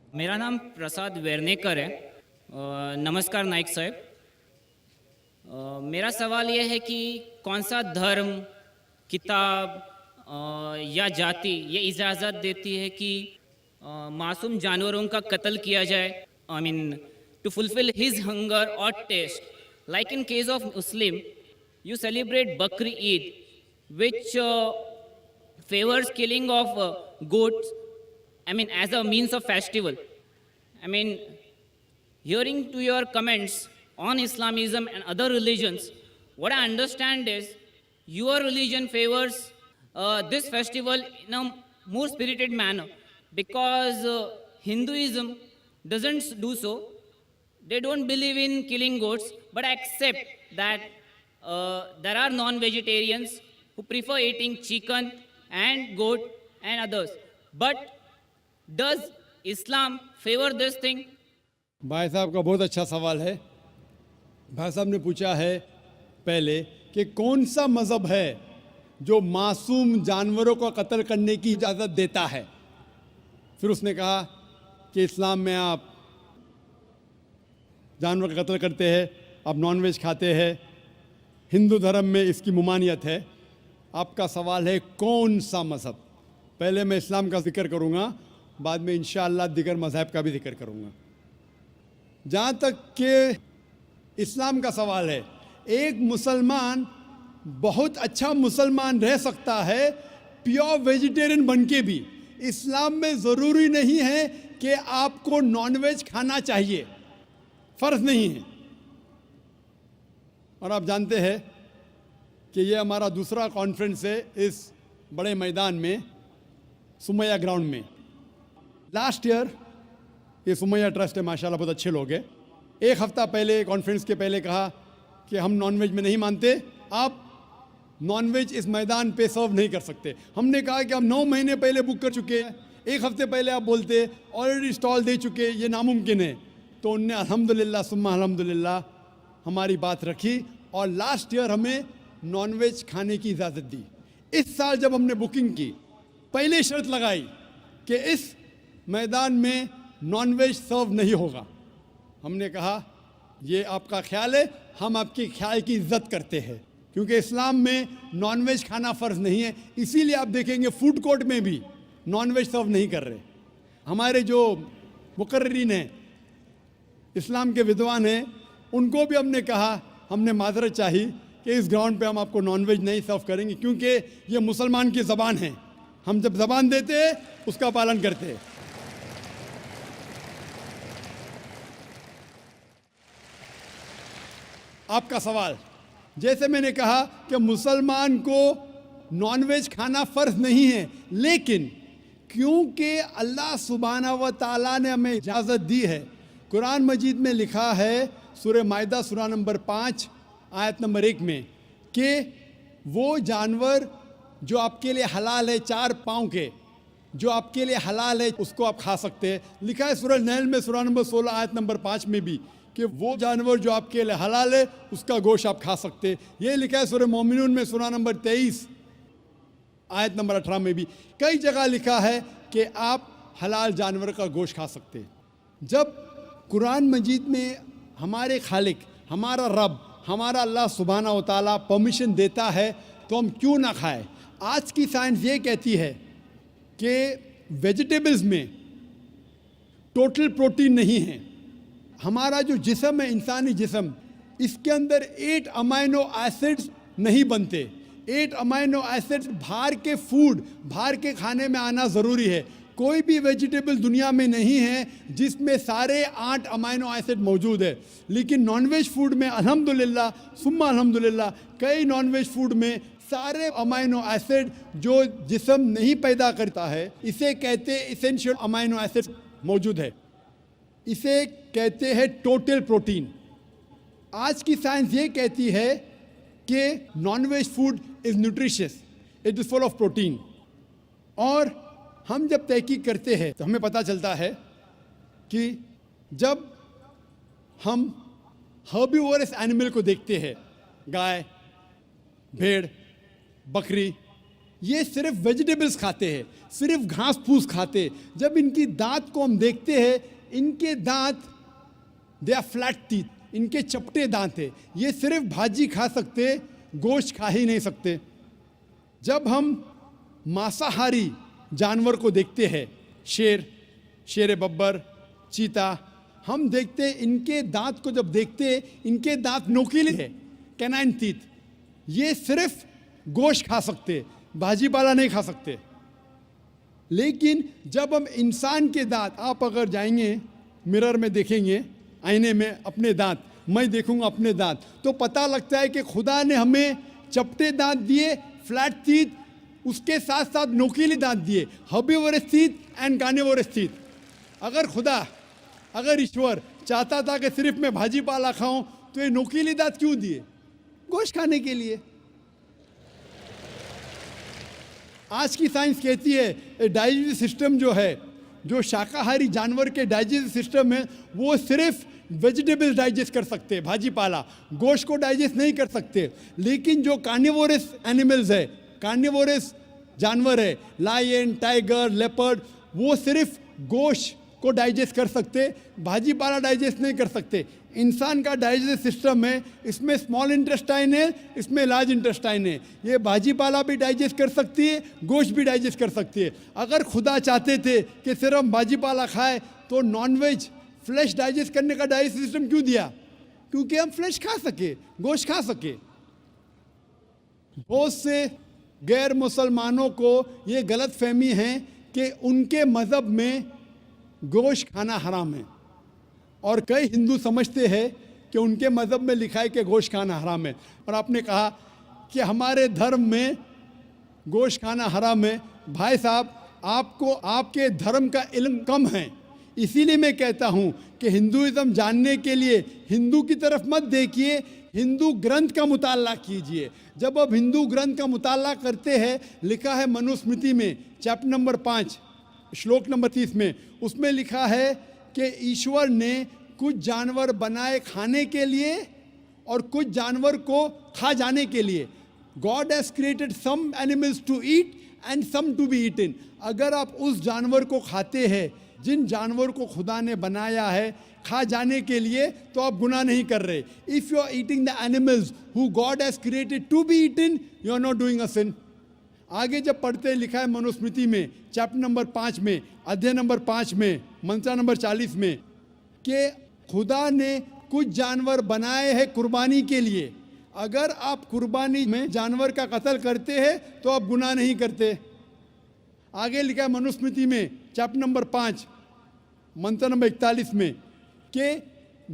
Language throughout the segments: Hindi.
मेरा नाम प्रसाद वेर्नेकर है। नमस्कार नाइक साहब। मेरा सवाल यह है कि कौन सा धर्म, किताब या जाति ये इजाज़त देती है कि मासूम जानवरों का कत्ल किया जाए, I mean to fulfil his hunger और taste. Like in case of Muslim, you celebrate Bakri Eid, which favors killing of goats, I mean, as a means of festival. I mean, hearing to your comments on Islamism and other religions, what I understand is your religion favors this festival in a more spirited manner, because Hinduism doesn't do so. They don't believe in killing goats, but accept that there are non-vegetarians who prefer eating chicken and goat and others. But does Islam favor this thing? भाई साहब का बहुत अच्छा सवाल है। भाई साहब ने पूछा है पहले कि कौन सा मज़हब है जो मासूम जानवरों को कत्ल करने की इजाज़त देता है। फिर उसने कहा कि इस्लाम में आप जानवर का कत्ल करते हैं, आप नॉनवेज खाते हैं, हिंदू धर्म में इसकी ममानियत है। आपका सवाल है कौन सा मज़हब। पहले मैं इस्लाम का जिक्र करूँगा, बाद में इंशाअल्लाह दिगर मज़हब का भी जिक्र करूँगा। जहाँ तक कि इस्लाम का सवाल है, एक मुसलमान बहुत अच्छा मुसलमान रह सकता है प्योर वेजिटेरियन बन के भी। इस्लाम में ज़रूरी नहीं है कि आपको नॉनवेज खाना चाहिए, फ़र्ज़ नहीं है। और आप जानते हैं कि ये हमारा दूसरा कॉन्फ्रेंस है इस बड़े मैदान में, सुमैया ग्राउंड में। लास्ट ईयर ये सुमैया ट्रस्ट है, माशाल्लाह बहुत अच्छे लोग हैं। एक हफ़्ता पहले कॉन्फ्रेंस के पहले कहा कि हम नॉनवेज में नहीं मानते, आप नॉनवेज इस मैदान पे सर्व नहीं कर सकते। हमने कहा कि हम 9 महीने पहले बुक कर चुके हैं, एक हफ़्ते पहले आप बोलते ऑलरेडी स्टॉल दे चुके, ये नामुमकिन है। तो उनने अल्हम्दुलिल्लाह सुम्मा अल्हम्दुलिल्लाह हमारी बात रखी और लास्ट ईयर हमें नॉनवेज खाने की इजाज़त दी। इस साल जब हमने बुकिंग की, पहले शर्त लगाई कि इस मैदान में नॉनवेज सर्व नहीं होगा। हमने कहा ये आपका ख्याल है, हम आपके ख्याल की इज्जत करते हैं, क्योंकि इस्लाम में नॉनवेज खाना फ़र्ज़ नहीं है। इसीलिए आप देखेंगे फूड कोर्ट में भी नॉनवेज सर्व नहीं कर रहे। हमारे जो मुकर्रिरीन हैं, इस्लाम के विद्वान हैं, उनको भी हमने कहा, हमने माजरत चाही कि इस ग्राउंड पे हम आपको नॉनवेज नहीं सर्व करेंगे, क्योंकि ये मुसलमान की ज़बान है। हम जब ज़बान देते हैं उसका पालन करते हैं। आपका सवाल, जैसे मैंने कहा कि मुसलमान को नॉनवेज खाना फ़र्ज़ नहीं है, लेकिन क्योंकि अल्लाह सुब्हाना व तआला ने हमें इजाज़त दी है। कुरान मजीद में लिखा है सूरह माइदा सूरा नंबर 5 आयत नंबर 1 में कि वो जानवर जो आपके लिए हलाल है, 4 पाँव के, जो आपके लिए हलाल है उसको आप खा सकते हैं। लिखा है सूरह नहल में सूरा नंबर 16 आयत नंबर 5 में भी कि वो जानवर जो आपके लिए हलाल है उसका गोश्त आप खा सकते हैं। ये लिखा है सूरह मोमिनून में सूरा नंबर 23 आयत नंबर 18 में भी। कई जगह लिखा है कि आप हलाल जानवर का गोश्त खा सकते हैं। जब कुरान मजीद में हमारे खालिक, हमारा रब, हमारा अल्लाह सुब्हाना व तआला परमिशन देता है तो हम क्यों ना खाएं। आज की साइंस ये कहती है कि वेजिटेबल्स में टोटल प्रोटीन नहीं है। हमारा जो जिस्म है, इंसानी जिस्म, इसके अंदर 8 अमाइनो एसिड्स नहीं बनते। 8 अमाइनो एसिड्स बाहर के फूड, बाहर के खाने में आना ज़रूरी है। कोई भी वेजिटेबल दुनिया में नहीं है जिसमें सारे 8 अमाइनो एसिड मौजूद है। लेकिन नॉनवेज फूड में अल्हम्दुलिल्लाह सुम्मा अल्हम्दुलिल्लाह कई नॉनवेज फूड में सारे अमाइनो एसिड जो जिस्म नहीं पैदा करता है, इसे कहते इसेंशियल अमाइनो एसिड मौजूद है। इसे कहते हैं टोटल प्रोटीन। आज की साइंस ये कहती है कि nonveg food is nutritious, it is full of protein. और हम जब तहकीक करते हैं तो हमें पता चलता है कि जब हम हर्बीवोरस एनिमल को देखते हैं, गाय, भेड़, बकरी, ये सिर्फ वेजिटेबल्स खाते हैं, सिर्फ घास फूस खाते हैं। जब इनकी दांत को हम देखते हैं, इनके दांत दे आर फ्लैट टीथ, इनके चपटे दांत है। ये सिर्फ भाजी खा सकते, गोश्त खा ही नहीं सकते। जब हम मांसाहारी जानवर को देखते हैं, शेर बब्बर, चीता, हम देखते हैं इनके दांत को जब देखते हैं, इनके दांत नोकीले है, कैनाइन टीथ। ये सिर्फ गोश्त खा सकते, भाजी पाला नहीं खा सकते। लेकिन जब हम इंसान के दांत, आप अगर जाएंगे मिरर में देखेंगे, आईने में अपने दांत, मैं देखूंगा अपने दांत, तो पता लगता है कि खुदा ने हमें चपटे दांत दिए, फ्लैट टीथ, उसके साथ साथ नोकीले दांत दिए, herbivorous teeth and carnivorous teeth. अगर ईश्वर चाहता था कि सिर्फ मैं भाजी पाला खाऊं, तो ये नोकीले दांत क्यों दिए? गोश्त खाने के लिए। आज की साइंस कहती है डाइजेस्टिव सिस्टम जो है, जो शाकाहारी जानवर के डाइजेस्टिव सिस्टम है, वो सिर्फ वेजिटेबल्स डाइजेस्ट कर सकते हैं, भाजी पाला, गोश्त को डाइजेस्ट नहीं कर सकते। लेकिन जो कार्निवोरस एनिमल्स है, कार्निवोरस जानवर है, लायन, टाइगर, लेपर्ड, वो सिर्फ गोश्त को डाइजेस्ट कर सकते, भाजी पाला डाइजेस्ट नहीं कर सकते। इंसान का डाइजेस्टिव सिस्टम है, इसमें स्मॉल इंटेस्टाइन है, इसमें लार्ज इंटेस्टाइन है। ये भाजी पाला भी डाइजेस्ट कर सकती है, गोश्त भी डाइजेस्ट कर सकती है। अगर खुदा चाहते थे कि सिर्फ हम भाजी पाला खाए, तो नॉनवेज फ्लैश डाइजेस्ट करने का डाइजेस्टिव सिस्टम क्यों दिया? क्योंकि हम फ्लैश खा सके, गोश्त खा सके। बहुत से गैर मुसलमानों को ये गलत फहमी है कि उनके मज़हब में गोश्त खाना हराम है, और कई हिंदू समझते हैं कि उनके मज़हब में लिखा है कि गोश्त खाना हराम है। और आपने कहा कि हमारे धर्म में गोश्त खाना हराम है। भाई साहब, आपको आपके धर्म का इल्म कम है, इसीलिए मैं कहता हूँ कि हिंदुइज़्म जानने के लिए हिंदू की तरफ मत देखिए, हिंदू ग्रंथ का मुताला कीजिए। जब आप हिंदू ग्रंथ का मुताला करते हैं, लिखा है मनुस्मृति में चैप्टर नंबर 5 श्लोक नंबर 30 में, उसमें लिखा है कि ईश्वर ने कुछ जानवर बनाए खाने के लिए और कुछ जानवर को खा जाने के लिए। God has created some animals to eat and some to be eaten. अगर आप उस जानवर को खाते हैं जिन जानवर को खुदा ने बनाया है खा जाने के लिए, तो आप गुनाह नहीं कर रहे। If you are eating the animals who God has created to be eaten, you are not doing a sin. आगे जब पढ़ते लिखा है मनुस्मृति में चैप्टर नंबर 5 में, अध्याय नंबर 5 में, मंत्र नंबर 40 में, कि खुदा ने कुछ जानवर बनाए हैं कुर्बानी के लिए। अगर आप कुर्बानी में जानवर का कत्ल करते हैं तो आप गुनाह नहीं करते। आगे लिखा है मनुस्मृति में चैप्टर नंबर 5 मंत्र नंबर 41 में कि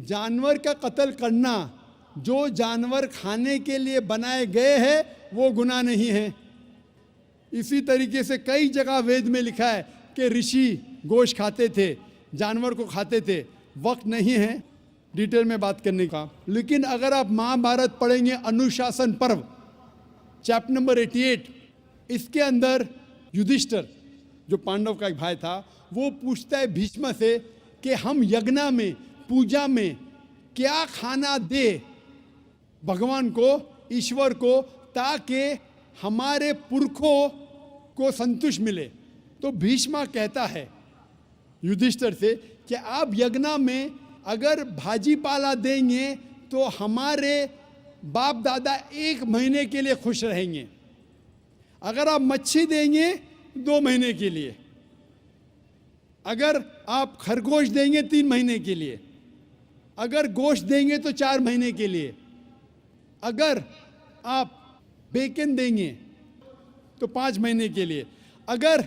जानवर का कत्ल करना, जो जानवर खाने के लिए बनाए गए हैं, वो गुनाह नहीं है। इसी तरीके से कई जगह वेद में लिखा है कि ऋषि गोश्त खाते थे, जानवर को खाते थे। वक्त नहीं है डिटेल में बात करने का, लेकिन अगर आप महाभारत पढ़ेंगे अनुशासन पर्व चैप्टर नंबर 88, इसके अंदर युधिष्ठिर जो पांडव का एक भाई था, वो पूछता है भीष्म से कि हम यज्ञ में, पूजा में क्या खाना दे भगवान को, ईश्वर को, ताकि हमारे पुरखों को संतुष्ट मिले। तो भीष्म कहता है युधिष्ठिर से कि आप यज्ञ में अगर भाजी पाला देंगे तो हमारे बाप दादा 1 महीने के लिए खुश रहेंगे। अगर आप मच्छी देंगे 2 महीने के लिए, अगर आप खरगोश देंगे 3 महीने के लिए, अगर गोश्त देंगे तो 4 महीने के लिए, अगर आप बेकन देंगे तो 5 महीने के लिए, अगर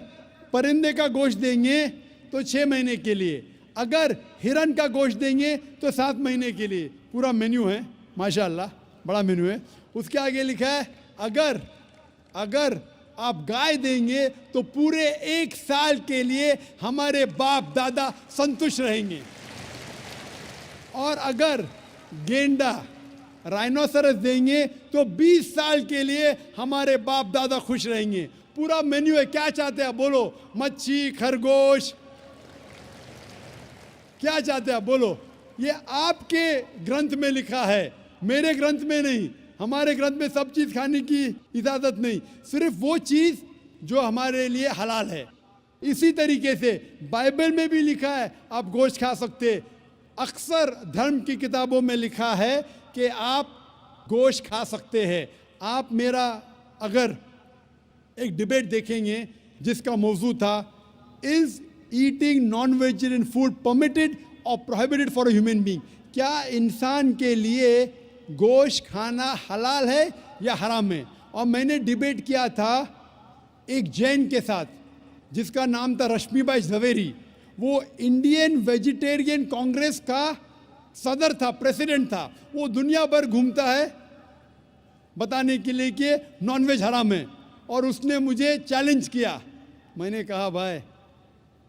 परिंदे का गोश्त देंगे तो 6 महीने के लिए, अगर हिरन का गोश्त देंगे तो 7 महीने के लिए। पूरा मेन्यू है, माशाल्लाह बड़ा मेन्यू है। उसके आगे लिखा है अगर आप गाय देंगे तो पूरे 1 साल के लिए हमारे बाप दादा संतुष्ट रहेंगे, और अगर गेंडा राइनोसरस देंगे तो 20 साल के लिए हमारे बाप दादा खुश रहेंगे। पूरा मेन्यू है। क्या चाहते हैं बोलो? मच्छी, खरगोश, क्या चाहते हैं बोलो? ये आपके ग्रंथ में लिखा है, मेरे ग्रंथ में नहीं। हमारे ग्रंथ में सब चीज़ खाने की इजाज़त नहीं, सिर्फ वो चीज़ जो हमारे लिए हलाल है। इसी तरीके से बाइबल में भी लिखा है आप गोश्त खा सकते। अक्सर धर्म की किताबों में लिखा है कि आप गोश्त खा सकते हैं। आप मेरा अगर एक डिबेट देखेंगे जिसका मौजू था is eating non vegetarian food permitted और prohibited for a human being, क्या इंसान के लिए गोश्त खाना हलाल है या हराम है। और मैंने डिबेट किया था एक जैन के साथ जिसका नाम था रश्मिबाई झवेरी। वो इंडियन वेजिटेरियन कांग्रेस का सदर था, प्रेसिडेंट था। वो दुनिया भर घूमता है बताने के लिए कि नॉनवेज हराम है, और उसने मुझे चैलेंज किया। मैंने कहा भाई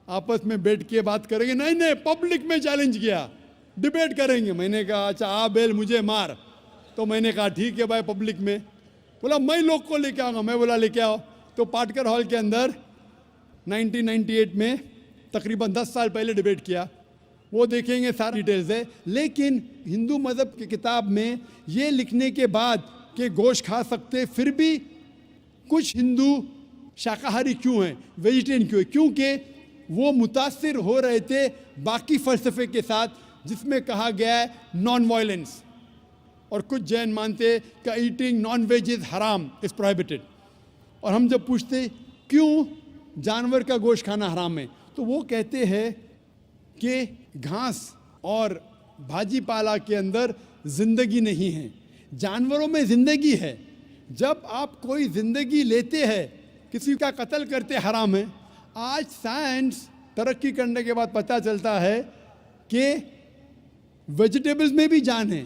आपस में बैठ के बात करेंगे, नहीं नहीं पब्लिक में चैलेंज किया, डिबेट करेंगे। मैंने कहा अच्छा आ बेल मुझे मार। तो मैंने कहा ठीक है भाई पब्लिक में। बोला मैं लोग को लेके आऊँगा। मैं बोला लेके आओ। तो पाटकर हॉल के अंदर 1998 में तकरीबन 10 साल पहले डिबेट किया। वो देखेंगे सारी डिटेल्स है। लेकिन हिंदू मज़हब की किताब में ये लिखने के बाद कि गोश्त खा सकते, फिर भी कुछ हिंदू शाकाहारी क्यों हैं, वेजिटेरियन क्यों है, क्योंकि वो मुतासिर हो रहे थे बाकी फ़लसफ़े के साथ जिसमें कहा गया है नॉन वायलेंस। और कुछ जैन मानते कि ईटिंग नॉन वेज इज़ हराम, इज़ प्रोहिबिटेड। और हम जब पूछते क्यों जानवर का गोश्त खाना हराम है, तो वो कहते हैं कि घास और भाजी पाला के अंदर ज़िंदगी नहीं है, जानवरों में ज़िंदगी है। जब आप कोई ज़िंदगी लेते हैं, किसी का कत्ल करते हराम है। आज साइंस तरक्की करने के बाद पता चलता है कि वेजिटेबल्स में भी जान है,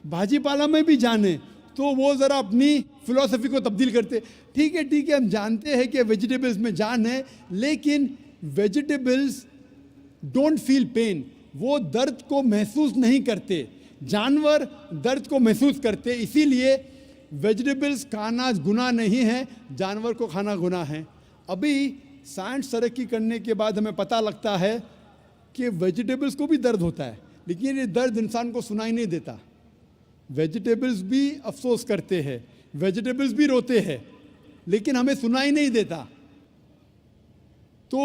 भाजी पाला में भी जान है। तो वो ज़रा अपनी फिलॉसफी को तब्दील करते। ठीक है हम जानते हैं कि वेजिटेबल्स में जान है, लेकिन वेजिटेबल्स डोंट फील पेन, वो दर्द को महसूस नहीं करते। जानवर दर्द को महसूस करते, इसीलिए वेजिटेबल्स खाना गुनाह नहीं है, जानवर को खाना गुनाह है। अभी साइंस तरक्की करने के बाद हमें पता लगता है कि वेजिटेबल्स को भी दर्द होता है, लेकिन ये दर्द इंसान को सुनाई नहीं देता। वेजिटेबल्स भी अफसोस करते हैं, वेजिटेबल्स भी रोते हैं, लेकिन हमें सुनाई नहीं देता। तो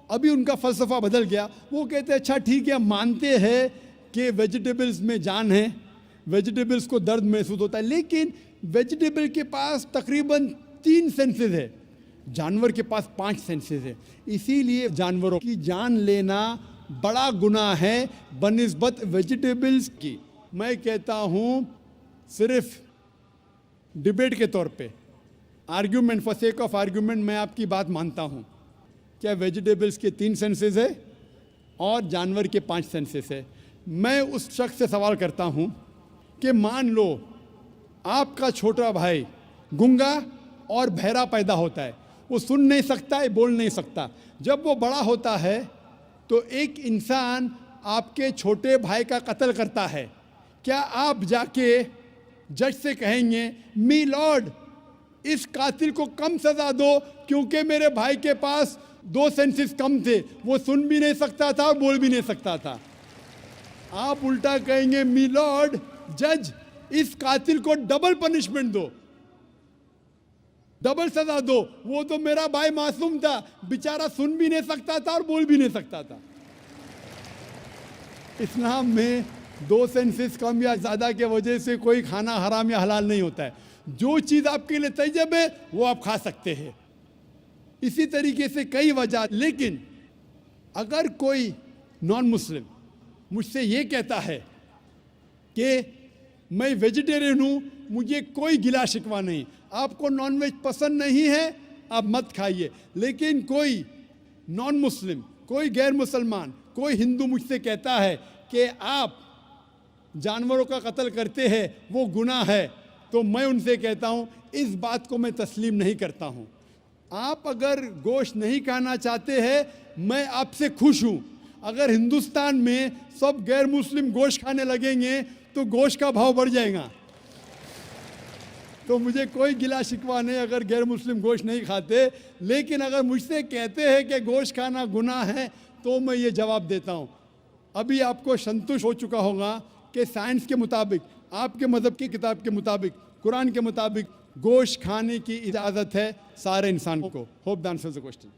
अभी उनका फ़लसफ़ा बदल गया। वो कहते हैं अच्छा ठीक है हम मानते हैं कि वेजिटेबल्स में जान है, वेजिटेबल्स को दर्द महसूस होता है, लेकिन वेजिटेबल के पास तकरीबन 3 सेंसेस है, जानवर के पास 5 सेंसेस है। इसीलिए जानवरों की जान लेना बड़ा गुनाह है बनिस्बत वेजिटेबल्स की। मैं कहता हूँ सिर्फ डिबेट के तौर पे, argument, for sake of argument, मैं आपकी बात मानता हूँ क्या वेजिटेबल्स के 3 सेंसेस है और जानवर के 5 सेंसेस है। मैं उस शख्स से सवाल करता हूँ कि मान लो आपका छोटा भाई गूंगा और बहरा पैदा होता है, वो सुन नहीं सकता है, बोल नहीं सकता। जब वो बड़ा होता है तो एक इंसान आपके छोटे भाई का कत्ल करता है, क्या आप जाके जज से कहेंगे मी लॉर्ड इस कातिल को कम सज़ा दो क्योंकि मेरे भाई के पास 2 सेंसेस कम थे, वो सुन भी नहीं सकता था और बोल भी नहीं सकता था? आप उल्टा कहेंगे मी लॉर्ड जज इस कातिल को डबल पनिशमेंट दो, डबल सजा दो, वो तो मेरा भाई मासूम था, बेचारा सुन भी नहीं सकता था और बोल भी नहीं सकता था। इस्लाम में 2 सेंसेस कम या ज़्यादा के वजह से कोई खाना हराम या हलाल नहीं होता है। जो चीज़ आपके लिए तैयब है वो आप खा सकते हैं। इसी तरीके से कई वजह। लेकिन अगर कोई नॉन मुस्लिम मुझसे ये कहता है कि मैं वेजिटेरियन हूँ, मुझे कोई गिला शिकवा नहीं, आपको नॉनवेज पसंद नहीं है आप मत खाइए, लेकिन कोई नॉन मुस्लिम, कोई गैर मुसलमान, कोई हिंदू मुझसे कहता है कि आप जानवरों का कत्ल करते हैं वो गुनाह है, तो मैं उनसे कहता हूँ इस बात को मैं तस्लीम नहीं करता हूँ। आप अगर गोश्त नहीं खाना चाहते हैं मैं आपसे खुश हूँ। अगर हिंदुस्तान में सब गैर मुस्लिम गोश्त खाने लगेंगे तो गोश्त का भाव बढ़ जाएगा। तो मुझे कोई गिला शिकवा नहीं अगर गैर मुस्लिम गोश्त नहीं खाते, लेकिन अगर मुझसे कहते हैं कि गोश्त खाना गुनाह है तो मैं ये जवाब देता हूँ। अभी आपको संतुष्ट हो चुका होगा कि साइंस के मुताबिक, आपके मज़हब की किताब के मुताबिक कुरान के मुताबिक गोश्त खाने की इजाज़त है सारे इंसान को। Hope the answers the question.